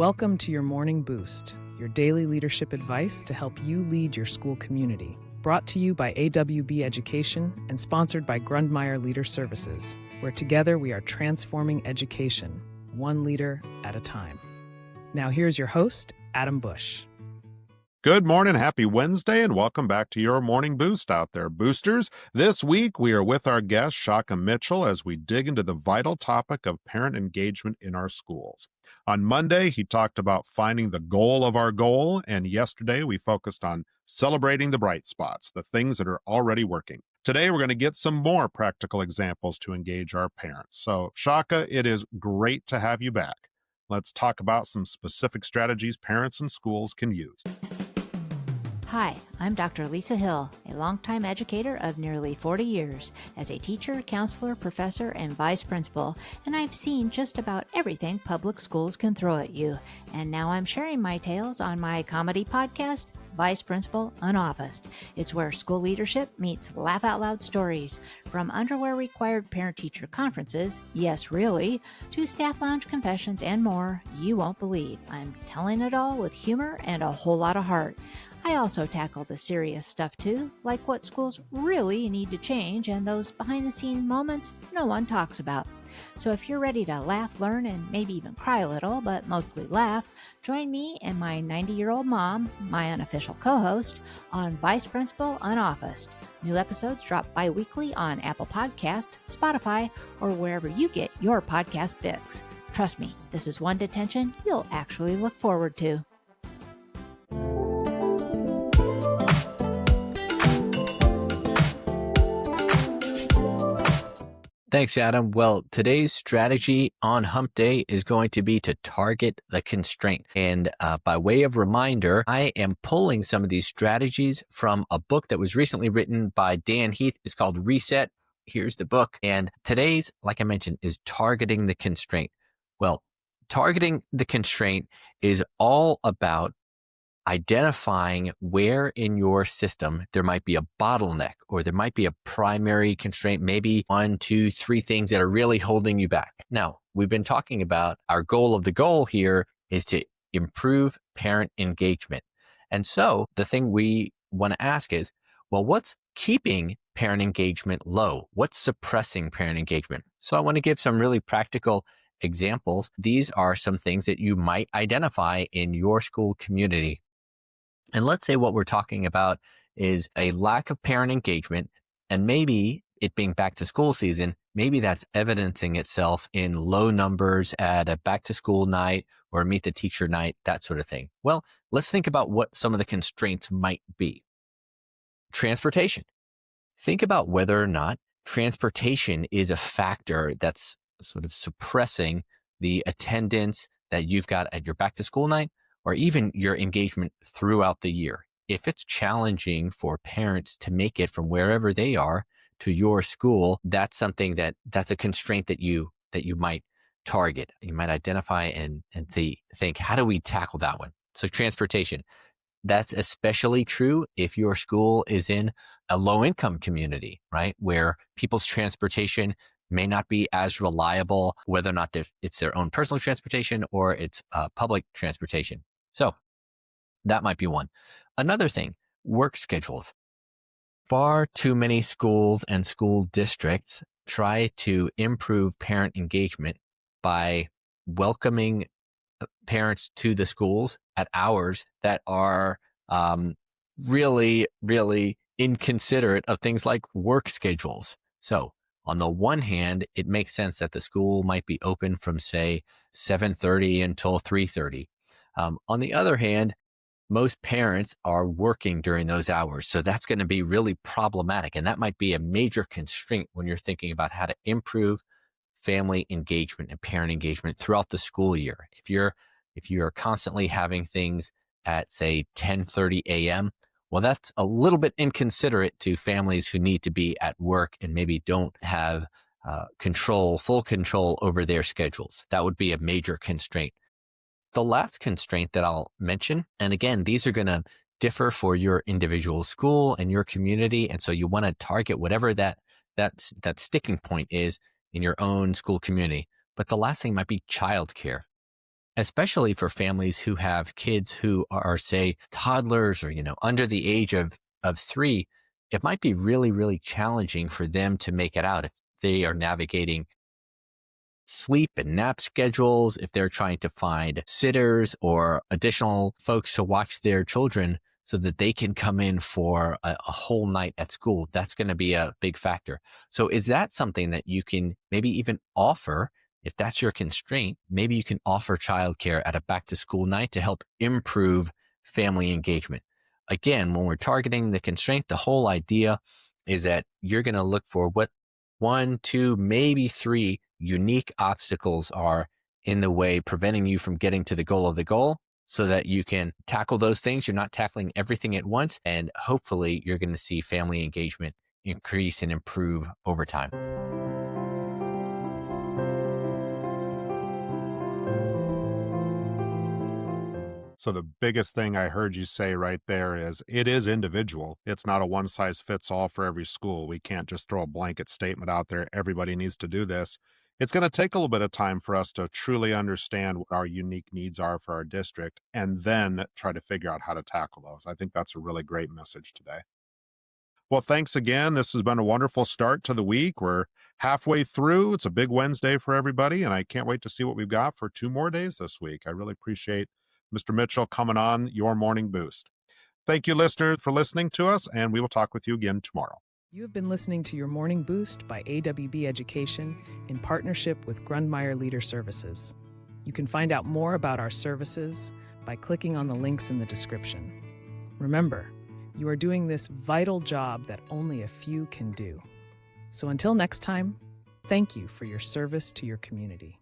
Welcome to your Morning Boost, your daily leadership advice to help you lead your school community. Brought to you by AWB Education and sponsored by Grundmeyer Leader Services, where together we are transforming education, one leader at a time. Now here's your host, Adam Bush. Good morning, happy Wednesday, and welcome back to your Morning Boost out there, boosters. This week, we are with our guest, Shaka Mitchell, as we dig into the vital topic of parent engagement in our schools. On Monday, he talked about finding the goal of our goal, and yesterday, we focused on celebrating the bright spots, the things that are already working. Today, we're going to get some more practical examples to engage our parents. So, Shaka, it is great to have you back. Let's talk about some specific strategies parents and schools can use. Hi, I'm Dr. Lisa Hill, a longtime educator of nearly 40 years as a teacher, counselor, professor, and vice principal, and I've seen just about everything public schools can throw at you. And now I'm sharing my tales on my comedy podcast, Vice Principal Unoffaced. It's where school leadership meets laugh out loud stories. From underwear required parent-teacher conferences, yes really, to staff lounge confessions and more, you won't believe. I'm telling it all with humor and a whole lot of heart. I also tackle the serious stuff too, like what schools really need to change and those behind-the-scenes moments no one talks about. So if you're ready to laugh, learn, and maybe even cry a little, but mostly laugh, join me and my 90-year-old mom, my unofficial co-host, on Vice Principal Unoffaced. New episodes drop bi-weekly on Apple Podcasts, Spotify, or wherever you get your podcast fix. Trust me, this is one detention you'll actually look forward to. Thanks, Adam. Well, today's strategy on Hump Day is going to be to target the constraint. And by way of reminder, I am pulling some of these strategies from a book that was recently written by Dan Heath. It's called Reset. Here's the book. And today's, like I mentioned, is targeting the constraint. Well, targeting the constraint is all about identifying where in your system there might be a bottleneck or there might be a primary constraint, maybe 1, 2, 3 things that are really holding you back. Now, we've been talking about our goal of the goal here is to improve parent engagement. And so the thing we want to ask is, well, what's keeping parent engagement low? What's suppressing parent engagement? So I want to give some really practical examples. These are some things that you might identify in your school community. And let's say what we're talking about is a lack of parent engagement, and maybe it being back to school season, maybe that's evidencing itself in low numbers at a back to school night or meet the teacher night, that sort of thing. Well, let's think about what some of the constraints might be. Transportation. Think about whether or not transportation is a factor that's sort of suppressing the attendance that you've got at your back to school night, or even your engagement throughout the year. If it's challenging for parents to make it from wherever they are to your school, that's something that's a constraint that you might target. You might identify and think, how do we tackle that one? So transportation, that's especially true if your school is in a low income community, right? Where people's transportation may not be as reliable, whether or not it's their own personal transportation or it's public transportation. So that might be one. Another thing, work schedules. Far too many schools and school districts try to improve parent engagement by welcoming parents to the schools at hours that are really, really inconsiderate of things like work schedules. So on the one hand, it makes sense that the school might be open from, say, 7:30 until 3:30. On the other hand, most parents are working during those hours. So that's going to be really problematic. And that might be a major constraint when you're thinking about how to improve family engagement and parent engagement throughout the school year. If you're constantly having things at, say, 10:30 a.m., well, that's a little bit inconsiderate to families who need to be at work and maybe don't have full control over their schedules. That would be a major constraint. The last constraint that I'll mention, and again, these are going to differ for your individual school and your community, and so you want to target whatever that sticking point is in your own school community. But the last thing might be childcare. especially for families who have kids who are, say, toddlers or, under the age of 3. It might be really, really challenging for them to make it out if they are navigating sleep and nap schedules, if they're trying to find sitters or additional folks to watch their children so that they can come in for a whole night at school. That's going to be a big factor. So is that something that you can maybe even offer? If that's your constraint, maybe you can offer childcare at a back to school night to help improve family engagement. Again, when we're targeting the constraint, the whole idea is that you're going to look for what 1, 2, maybe 3 unique obstacles are in the way, preventing you from getting to the goal of the goal, so that you can tackle those things. You're not tackling everything at once, and hopefully you're going to see family engagement increase and improve over time. So the biggest thing I heard you say right there is it is individual. It's not a one size fits all for every school. We can't just throw a blanket statement out there. Everybody needs to do this. It's going to take a little bit of time for us to truly understand what our unique needs are for our district and then try to figure out how to tackle those. I think that's a really great message today. Well, thanks again. This has been a wonderful start to the week. We're halfway through. It's a big Wednesday for everybody, and I can't wait to see what we've got for 2 more days this week. I really appreciate Mr. Mitchell coming on your Morning Boost. Thank you, listeners, for listening to us, and we will talk with you again tomorrow. You have been listening to your Morning Boost by AWB Education in partnership with Grundmeyer Leader Services. You can find out more about our services by clicking on the links in the description. Remember, you are doing this vital job that only a few can do. So until next time, thank you for your service to your community.